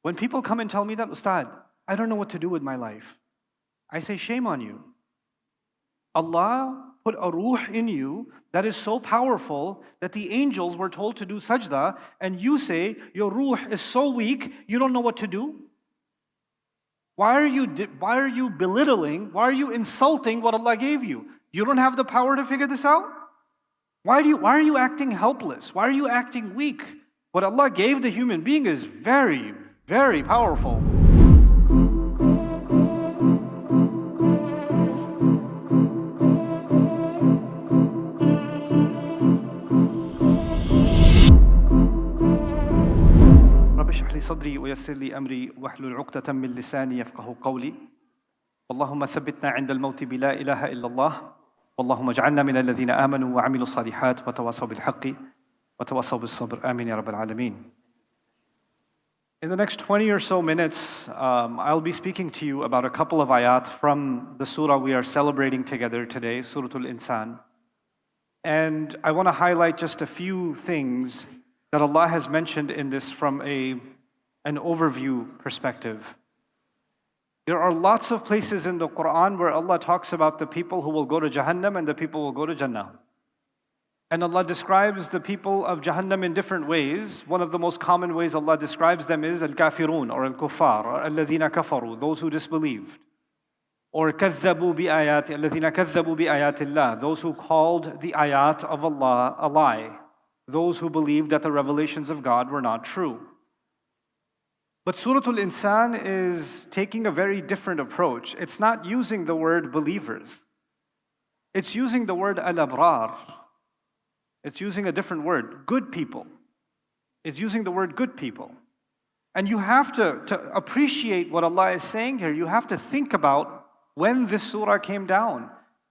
When people come and tell me that, Ustad, I don't know what to do with my life, I say, shame on you. Allah put a ruh in you that is so powerful that the angels were told to do sajda, and you say your ruh is so weak, you don't know what to do? Why are you belittling, why are you insulting what Allah gave you? You don't have the power to figure this out? Why are you acting helpless? Why are you acting weak? What Allah gave the human being is very, very powerful. رب اشرح لي صدري ويسر لي أمري واحلل عقدة من لساني يفقهوا قولي اللهم ثبتنا عند الموت بلا إله إلا الله اللهم اجعلنا من الذين آمنوا وعملوا الصالحات وتواصوا بالحق وتواصوا بالصبر آمين يا رب العالمين. In the next 20 or so minutes, I'll be speaking to you about a couple of ayat from the surah we are celebrating together today, Surah Al-Insan. And I want to highlight just a few things that Allah has mentioned in this from an overview perspective. There are lots of places in the Quran where Allah talks about the people who will go to Jahannam and the people who will go to Jannah. And Allah describes the people of Jahannam in different ways. One of the most common ways Allah describes them is al-kafirun or al-kuffar or alladhina kafaru, those who disbelieved. Or كذبوا بآيات الذين كذبوا بآيات الله, those who called the ayat of Allah a lie. Those who believed that the revelations of God were not true. But Surah Al-Insan is taking a very different approach. It's not using the word believers. It's using the word al-abrar. It's using a different word, good people. It's using the word good people. And you have to appreciate what Allah is saying here. You have to think about when this surah came down.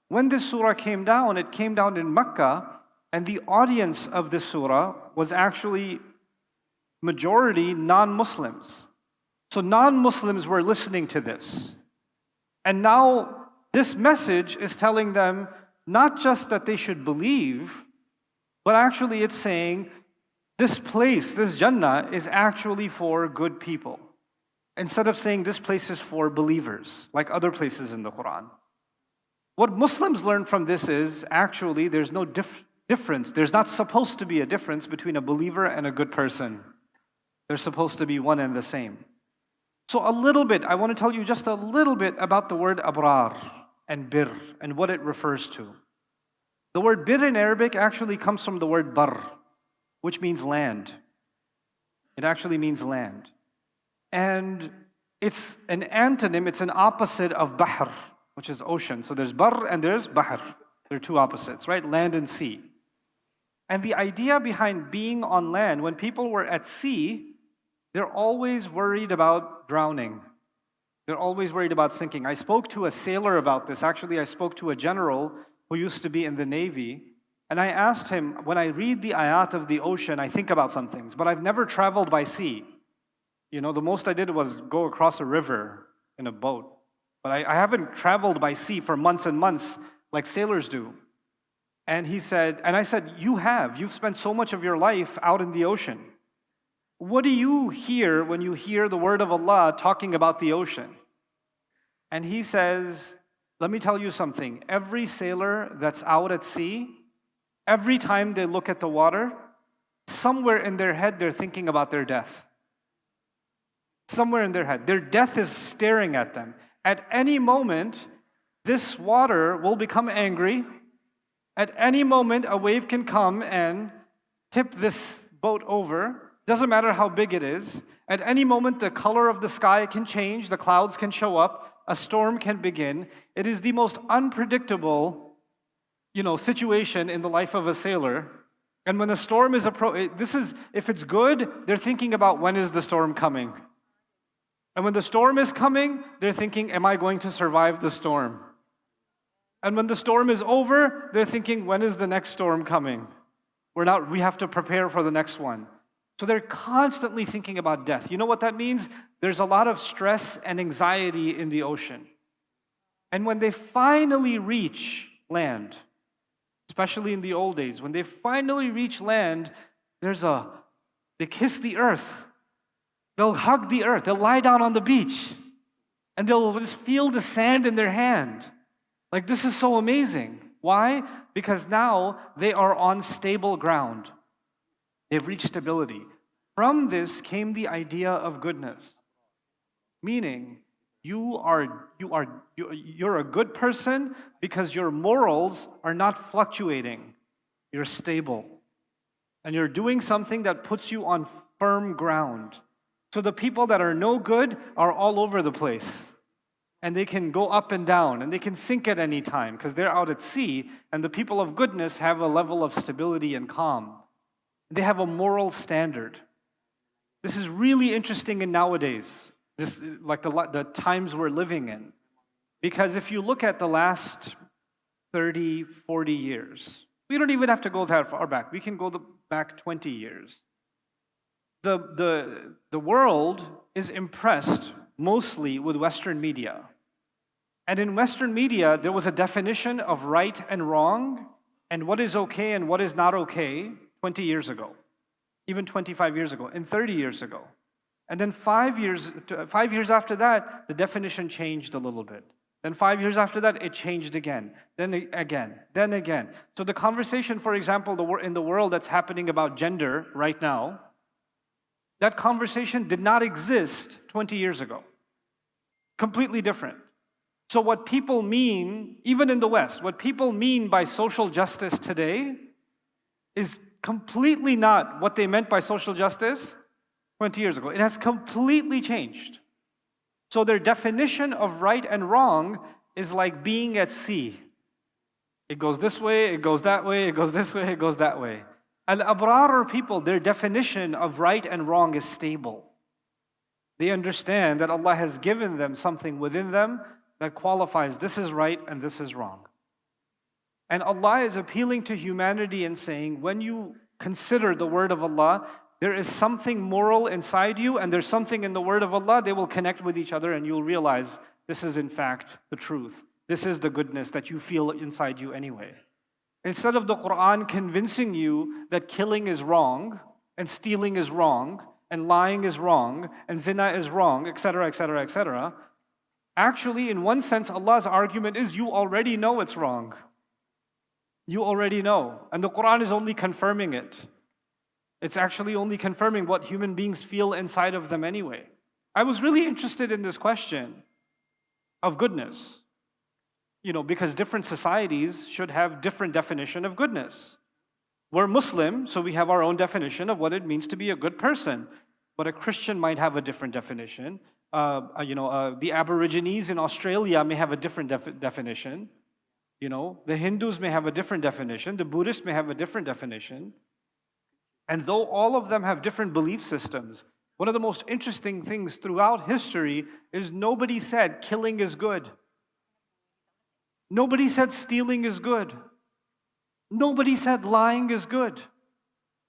When this surah came down, it came down in Mecca, and the audience of this surah was actually majority non-Muslims. So non-Muslims were listening to this. And now this message is telling them not just that they should believe, but actually it's saying this place, this Jannah, is actually for good people. Instead of saying this place is for believers, like other places in the Quran. What Muslims learn from this is actually there's no difference. There's not supposed to be a difference between a believer and a good person. They're supposed to be one and the same. So a little bit, I want to tell you just a little bit about the word abrar and bir and what it refers to. The word bir in Arabic actually comes from the word bar, which means land. It actually means land. And it's an antonym, it's an opposite of bahr, which is ocean. So there's bar and there's bahr. They're two opposites, right? Land and sea. And the idea behind being on land, when people were at sea, they're always worried about drowning. They're always worried about sinking. I spoke to a sailor about this. Actually, I spoke to a general who used to be in the Navy. And I asked him, when I read the ayat of the ocean, I think about some things. But I've never traveled by sea. You know, the most I did was go across a river in a boat. But I haven't traveled by sea for months and months like sailors do. And I said, you've spent so much of your life out in the ocean. What do you hear when you hear the word of Allah talking about the ocean? And he says, let me tell you something. Every sailor that's out at sea, every time they look at the water, somewhere in their head they're thinking about their death. Somewhere in their head. Their death is staring at them. At any moment, this water will become angry. At any moment, a wave can come and tip this boat over. Doesn't matter how big it is. At any moment, the color of the sky can change. The clouds can show up. A storm can begin. It is the most unpredictable, situation in the life of a sailor. And when a storm is if it's good, they're thinking about when is the storm coming. And when the storm is coming, they're thinking, am I going to survive the storm? And when the storm is over, they're thinking, when is the next storm coming? We have to prepare for the next one. So they're constantly thinking about death. You know what that means? There's a lot of stress and anxiety in the ocean. And when they finally reach land, especially in the old days, when they finally reach land, they kiss the earth. They'll hug the earth. They'll lie down on the beach. And they'll just feel the sand in their hand. Like, this is so amazing. Why? Because now they are on stable ground. They've reached stability. From this came the idea of goodness. Meaning, you're a good person because your morals are not fluctuating. You're stable. And you're doing something that puts you on firm ground. So the people that are no good are all over the place. And they can go up and down, and they can sink at any time because they're out at sea, and the people of goodness have a level of stability and calm. They have a moral standard. This is really interesting in nowadays, like the times we're living in. Because if you look at the last 30, 40 years, we don't even have to go that far back. We can go back 20 years. The world is impressed mostly with Western media. And in Western media, there was a definition of right and wrong, and what is okay and what is not okay 20 years ago, even 25 years ago, and 30 years ago. And then 5 years after that, the definition changed a little bit. Then 5 years after that, it changed again, then again. So the conversation, for example, in the world that's happening about gender right now, that conversation did not exist 20 years ago. Completely different. So what people mean, even in the West, what people mean by social justice today is completely not what they meant by social justice 20 years ago. It has completely changed. So their definition of right and wrong is like being at sea. It goes this way, it goes that way, it goes this way, it goes that way. Al-Abrar are people, their definition of right and wrong is stable. They understand that Allah has given them something within them that qualifies this is right and this is wrong. And Allah is appealing to humanity and saying, when you consider the word of Allah, there is something moral inside you and there's something in the word of Allah, they will connect with each other and you'll realize this is in fact the truth. This is the goodness that you feel inside you anyway. Instead of the Quran convincing you that killing is wrong, and stealing is wrong, and lying is wrong, and zina is wrong, etc., etc., etc., actually, in one sense, Allah's argument is you already know it's wrong. You already know. And the Quran is only confirming it. It's actually only confirming what human beings feel inside of them anyway. I was really interested in this question of goodness. Because different societies should have different definition of goodness. We're Muslim, so we have our own definition of what it means to be a good person. But a Christian might have a different definition. The Aborigines in Australia may have a different definition. The Hindus may have a different definition. The Buddhists may have a different definition. And though all of them have different belief systems, one of the most interesting things throughout history is nobody said killing is good. Nobody said stealing is good. Nobody said lying is good.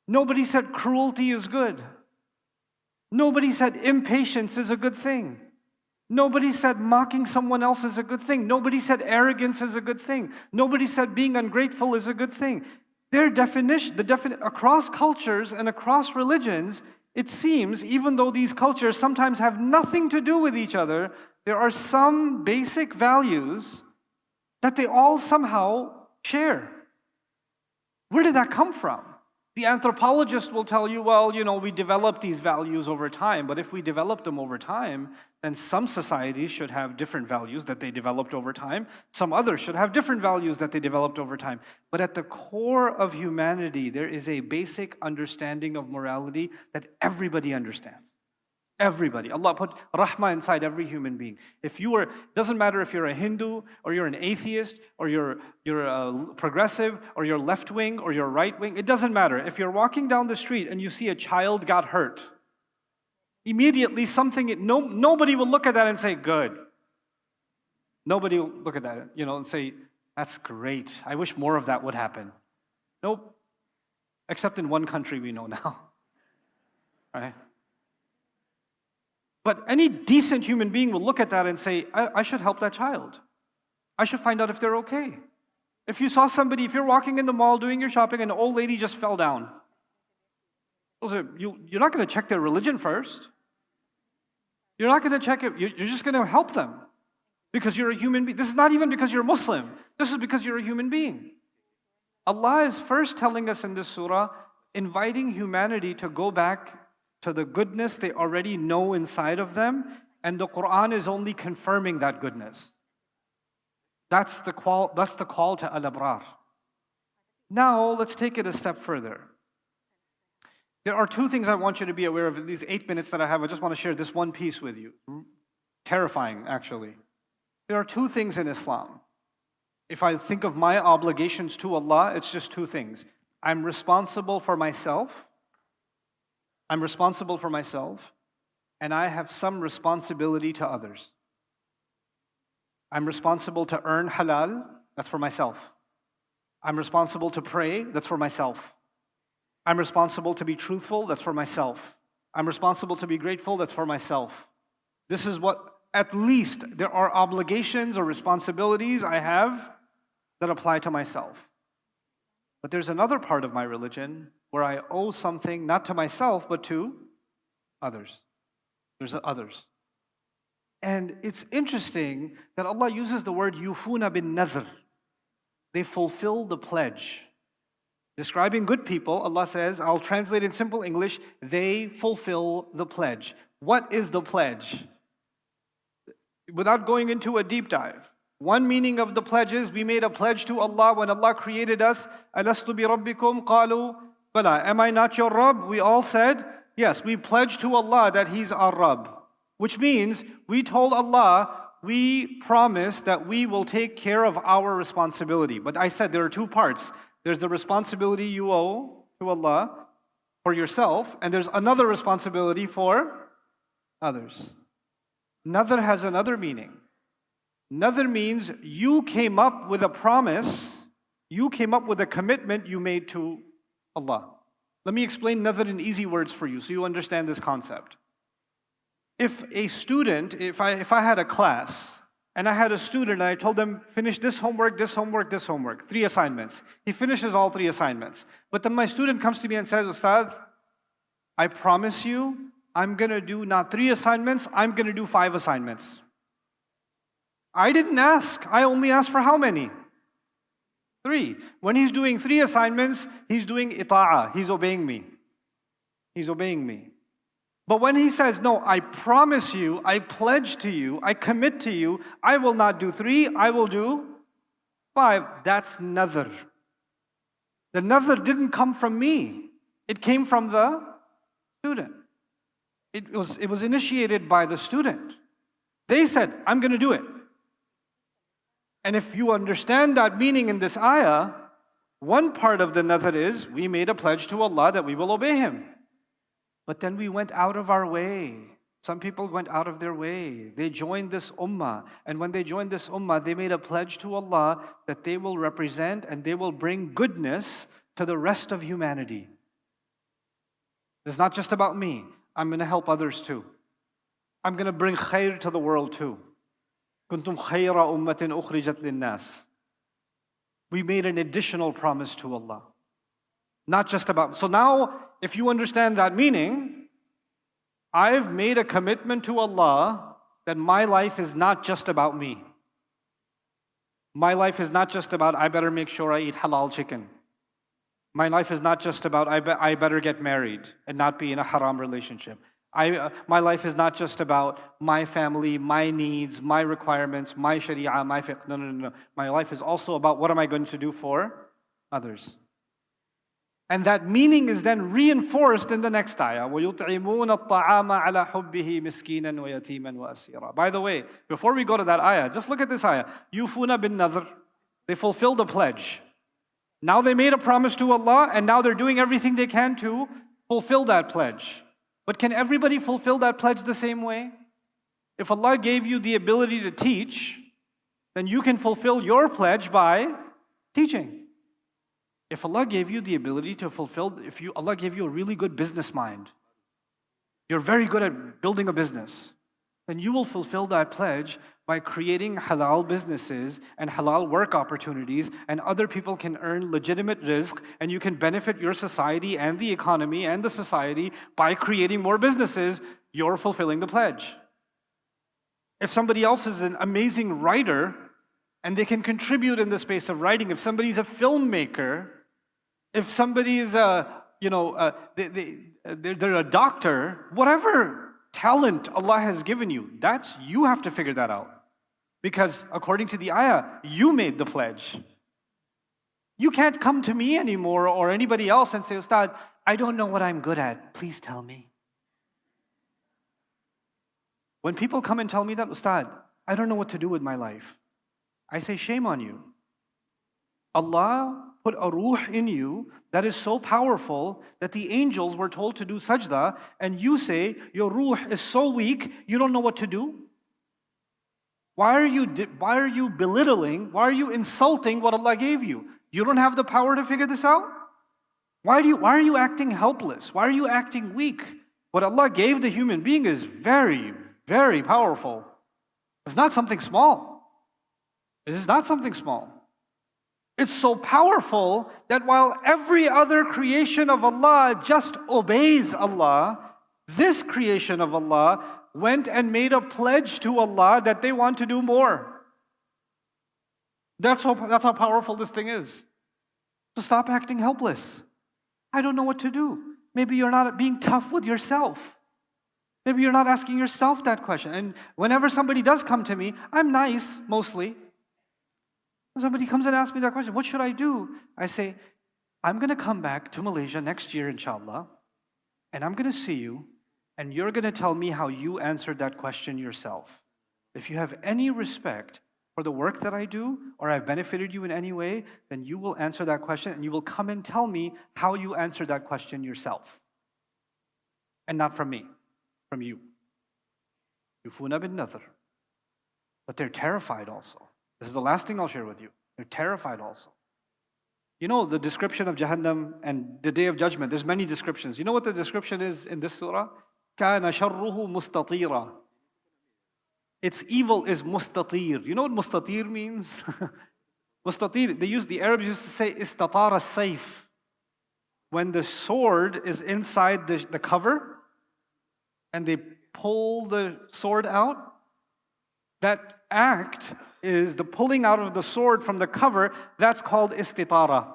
Nobody said cruelty is good. Nobody said impatience is a good thing. Nobody said mocking someone else is a good thing. Nobody said arrogance is a good thing. Nobody said being ungrateful is a good thing. Their definition, across cultures and across religions, it seems, even though these cultures sometimes have nothing to do with each other, there are some basic values that they all somehow share. Where did that come from? The anthropologist will tell you, well, we developed these values over time, but if we developed them over time, then some societies should have different values that they developed over time. Some others should have different values that they developed over time. But at the core of humanity, there is a basic understanding of morality that everybody understands. Everybody. Allah put rahmah inside every human being. Doesn't matter if you're a Hindu, or you're an atheist, or you're a progressive, or you're left wing, or you're right wing. It doesn't matter. If you're walking down the street and you see a child got hurt, immediately nobody will look at that and say, good. Nobody will look at that, and say, that's great. I wish more of that would happen. Nope. Except in one country we know now. Right? But any decent human being will look at that and say, I should help that child. I should find out if they're okay. If you're walking in the mall doing your shopping and an old lady just fell down, you're not going to check their religion first. You're not going to check it. You're just going to help them because you're a human being. This is not even because you're Muslim. This is because you're a human being. Allah is first telling us in this surah, inviting humanity to go back to the goodness they already know inside of them, and the Quran is only confirming that goodness. That's the call to al-abrar. Now, let's take it a step further. There are two things I want you to be aware of in these 8 minutes that I have. I just want to share this one piece with you. Terrifying, actually. There are two things in Islam. If I think of my obligations to Allah, it's just two things. I'm responsible for myself. And I have some responsibility to others. I'm responsible to earn halal, that's for myself. I'm responsible to pray, that's for myself. I'm responsible to be truthful, that's for myself. I'm responsible to be grateful, that's for myself. This is what, at least, there are obligations or responsibilities I have that apply to myself. But there's another part of my religion where I owe something not to myself, but to others. There's others. And it's interesting that Allah uses the word yufuna bin nadhr. They fulfill the pledge. Describing good people, Allah says, I'll translate in simple English, they fulfill the pledge. What is the pledge? Without going into a deep dive, one meaning of the pledge is we made a pledge to Allah when Allah created us. Alastu bi rabbikum qalu bala. Am I not your Rabb? We all said, yes, we pledged to Allah that He's our Rabb. Which means we told Allah, we promise that we will take care of our responsibility. But I said there are two parts. There's the responsibility you owe to Allah for yourself, and there's another responsibility for others. Nadhr has another meaning. Nadhr means you came up with a promise, you came up with a commitment you made to Allah. Let me explain nadhr in easy words for you so you understand this concept. If a student, if I had a class, and I had a student and I told them, finish this homework, 3 assignments. He finishes all 3 assignments. But then my student comes to me and says, Ustad, I promise you, I'm going to do not 3 assignments, I'm going to do 5 assignments. I didn't ask. I only asked for how many? 3. When he's doing 3 assignments, he's doing ita'ah. He's obeying me. But when he says, no, I promise you, I pledge to you, I commit to you, I will not do 3, I will do 5. That's nadhr. The nadhr didn't come from me. It came from the student. It was initiated by the student. They said, I'm going to do it. And if you understand that meaning in this ayah, one part of the nadhr is, we made a pledge to Allah that we will obey Him. But then we went out of our way. Some people went out of their way. They joined this ummah. And when they joined this ummah, they made a pledge to Allah that they will represent and they will bring goodness to the rest of humanity. It's not just about me. I'm going to help others too. I'm going to bring khair to the world too. كنتم خير أمة أخرجت للناس. We made an additional promise to Allah. Not just about, so now if you understand that meaning, I've made a commitment to Allah that my life is not just about me. My life is not just about I better make sure I eat halal chicken. My life is not just about I better get married and not be in a haram relationship. My life is not just about my family, my needs, my requirements, my sharia, my fiqh. No. My life is also about what am I going to do for others. And that meaning is then reinforced in the next ayah. وَيُطْعِمُونَ الطَّعَامَ عَلَى حُبِّهِ مِسْكِينًا وَيَتِيمًا وَأَسِيرًا. By the way, before we go to that ayah, just look at this ayah. يُوفُونَ بِالنَّذْرِ. They fulfilled a pledge. Now they made a promise to Allah, and now they're doing everything they can to fulfill that pledge. But can everybody fulfill that pledge the same way? If Allah gave you the ability to teach, then you can fulfill your pledge by teaching. If Allah gave you the ability to fulfill, Allah gave you a really good business mind, you're very good at building a business, then you will fulfill that pledge by creating halal businesses and halal work opportunities, and other people can earn legitimate rizq, and you can benefit your society and the economy and the society by creating more businesses. You're fulfilling the pledge. If somebody else is an amazing writer and they can contribute in the space of writing, if somebody's a filmmaker, if somebody is they're a doctor, whatever talent Allah has given you, you have to figure that out. Because according to the ayah, you made the pledge. You can't come to me anymore or anybody else and say, Ustad, I don't know what I'm good at. Please tell me. When people come and tell me that, Ustad, I don't know what to do with my life, I say, shame on you. Allah put a ruh in you that is so powerful that the angels were told to do sajda, and you say, your ruh is so weak, you don't know what to do? Why are you belittling, why are you insulting what Allah gave you? You don't have the power to figure this out? Why are you acting helpless? Why are you acting weak? What Allah gave the human being is very, very powerful. It's not something small. It is not something small. It's so powerful that while every other creation of Allah just obeys Allah, this creation of Allah went and made a pledge to Allah that they want to do more. That's how powerful this thing is. So stop acting helpless. I don't know what to do. Maybe you're not being tough with yourself. Maybe you're not asking yourself that question. And whenever somebody does come to me, I'm nice, mostly. When somebody comes and asks me that question, what should I do? I say, I'm going to come back to Malaysia next year, inshallah, and I'm going to see you, and you're going to tell me how you answered that question yourself. If you have any respect for the work that I do, or I've benefited you in any way, then you will answer that question, and you will come and tell me how you answered that question yourself. And not from me, from you. Yufuna bin nadhr. But they're terrified also. This is the last thing I'll share with you. They're terrified also. You know the description of Jahannam and the Day of Judgment, there's many descriptions. You know what the description is in this surah? كَانَ شَرُّهُ مُسْتَطِيرًا. Its evil is mustatir. You know what mustatir means? Mustatir, the Arabs used to say, istatara sayf. When the sword is inside the cover, and they pull the sword out, that act is the pulling out of the sword from the cover, that's called istitara.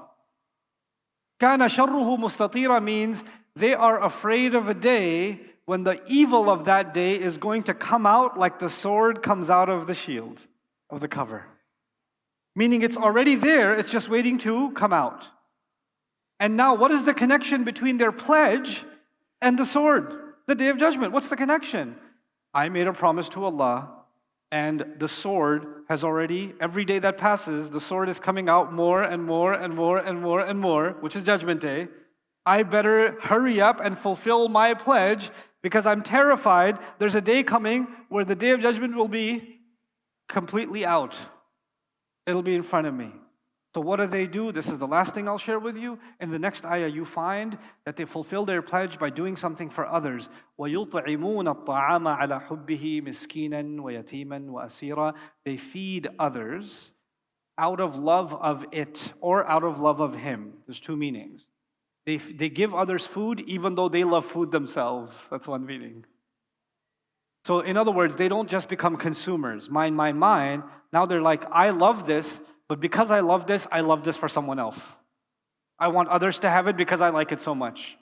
Kana sharruhu mustatira means they are afraid of a day when the evil of that day is going to come out like the sword comes out of the shield, of the cover. Meaning it's already there, it's just waiting to come out. And now what is the connection between their pledge and the sword? The Day of Judgment. What's the connection? I made a promise to Allah, and the sword has already, every day that passes, the sword is coming out more and more and more and more and more, which is Judgment Day. I better hurry up and fulfill my pledge because I'm terrified there's a day coming where the Day of Judgment will be completely out. It'll be in front of me. So what do? This is the last thing I'll share with you. In the next ayah, you find that they fulfill their pledge by doing something for others. وَيُطْعِمُونَ الطَّعَامَ عَلَى حُبِّهِ مِسْكِينًا وَيَتِيمًا وَأَسِيرًا. They feed others out of love of it or out of love of him. There's two meanings. They give others food even though they love food themselves. That's one meaning. So in other words, they don't just become consumers. Mine. Now they're like, I love this, but because I love this for someone else. I want others to have it because I like it so much.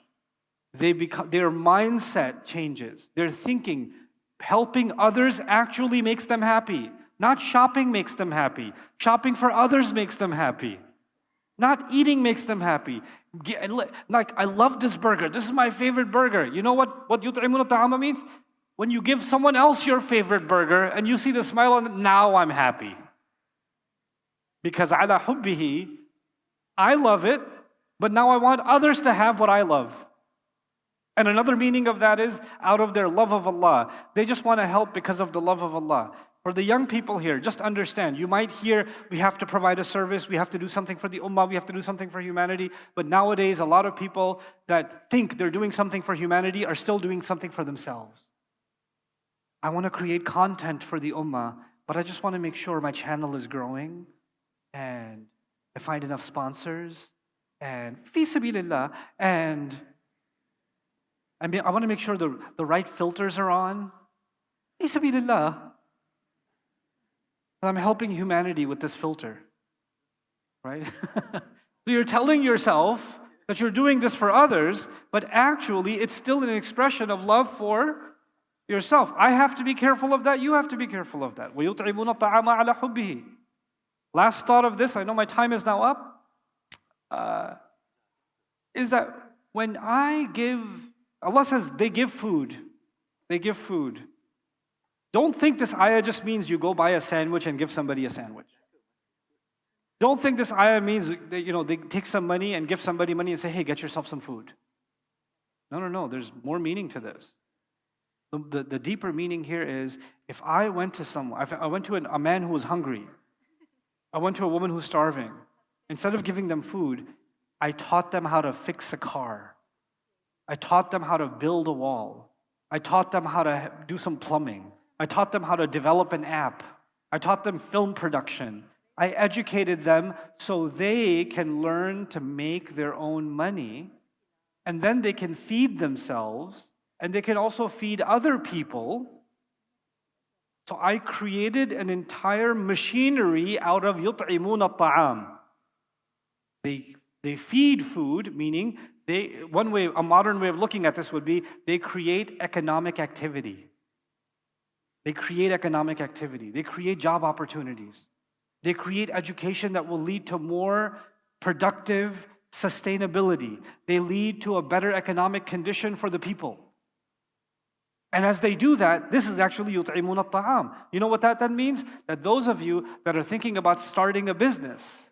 Their mindset changes. Their thinking, helping others actually makes them happy. Not shopping makes them happy. Shopping for others makes them happy. Not eating makes them happy. Like, I love this burger. This is my favorite burger. You know what يُطْعِمُونَ الطَّعَامَ means? When you give someone else your favorite burger and you see the smile on it, now I'm happy. Because ala hubbihi, I love it, but now I want others to have what I love. And another meaning of that is out of their love of Allah. They just want to help because of the love of Allah. For the young people here, just understand, you might hear, we have to provide a service, we have to do something for the ummah, we have to do something for humanity. But nowadays, a lot of people that think they're doing something for humanity are still doing something for themselves. I want to create content for the ummah, but I just want to make sure my channel is growing, and I find enough sponsors, and fi sabilillah, and I want to make sure the right filters are on. Fi sabilillah. I'm helping humanity with this filter, right? So you're telling yourself that you're doing this for others, but actually it's still an expression of love for yourself. I have to be careful of that. You have to be careful of that. وَيُطْعِمُونَ الطَّعَامَ عَلَى حُبِّهِ. Last thought of this, I know my time is now up, is that when I give, Allah says they give food. They give food. Don't think this ayah just means you go buy a sandwich and give somebody a sandwich. Don't think this ayah means that, they take some money and give somebody money and say, hey, get yourself some food. No. There's more meaning to this. The deeper meaning here is, if I went to someone, I went to a man who was hungry, I went to a woman who's starving, instead of giving them food, I taught them how to fix a car. I taught them how to build a wall. I taught them how to do some plumbing. I taught them how to develop an app. I taught them film production. I educated them so they can learn to make their own money, and then they can feed themselves, and they can also feed other people. So I created an entire machinery out of يُطْعِمُونَ الطَّعَامِ. They feed food, meaning a modern way of looking at this would be they create economic activity. They create economic activity. They create job opportunities. They create education that will lead to more productive sustainability. They lead to a better economic condition for the people. And as they do that, this is actually يُطْعِمُونَ الطَّعَامِ. You know what that means? That those of you that are thinking about starting a business,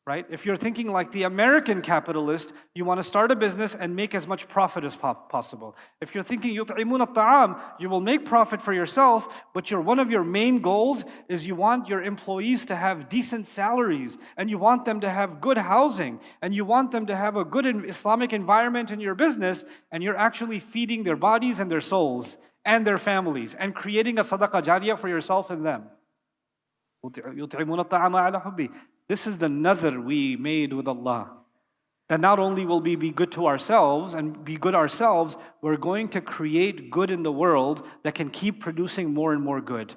right? If you're thinking like the American capitalist, you want to start a business and make as much profit as possible. If you're thinking يُطْعِمُونَ الطَّعَامِ, you will make profit for yourself, but one of your main goals is you want your employees to have decent salaries, and you want them to have good housing, and you want them to have a good Islamic environment in your business, and you're actually feeding their bodies and their souls and their families and creating a sadaqah jariyah for yourself and them. يُطْعِمُونَ الطَّعَامَ عَلَى حُبِّهِ. This is the nadhr we made with Allah. That not only will we be good to ourselves and be good ourselves, we're going to create good in the world that can keep producing more and more good.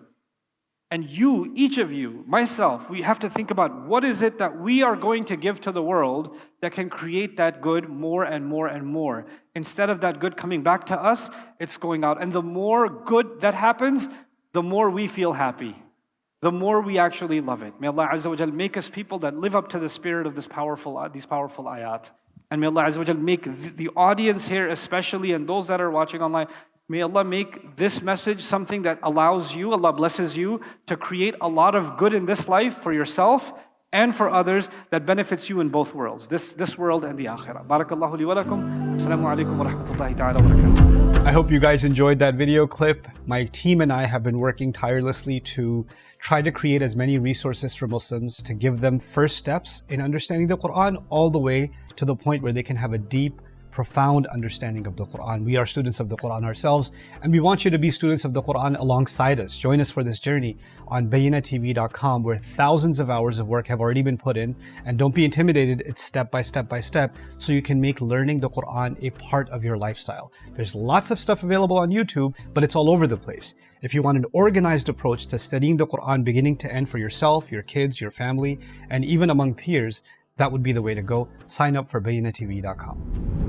And you, each of you, myself, we have to think about what is it that we are going to give to the world that can create that good more and more and more. Instead of that good coming back to us, it's going out. And the more good that happens, the more we feel happy. The more we actually love it. May Allah Azza wa Jal make us people that live up to the spirit of these powerful ayat. And may Allah Azza wa Jal make the audience here especially, and those that are watching online, may Allah make this message something that allows you, Allah blesses you, to create a lot of good in this life for yourself and for others that benefits you in both worlds, this world and the akhirah. Barakallahu li wa lakum. Assalamu alaikum wa rahmatullahi ta'ala wa barakatuh. I hope you guys enjoyed that video clip. My team and I have been working tirelessly to try to create as many resources for Muslims to give them first steps in understanding the Quran all the way to the point where they can have a deep, profound understanding of the Quran. We are students of the Quran ourselves, and we want you to be students of the Quran alongside us. Join us for this journey on bayinatv.com, where thousands of hours of work have already been put in. And don't be intimidated, it's step by step by step, so you can make learning the Quran a part of your lifestyle. There's lots of stuff available on YouTube, but it's all over the place. If you want an organized approach to studying the Quran beginning to end for yourself, your kids, your family, and even among peers, that would be the way to go. Sign up for bayinatv.com.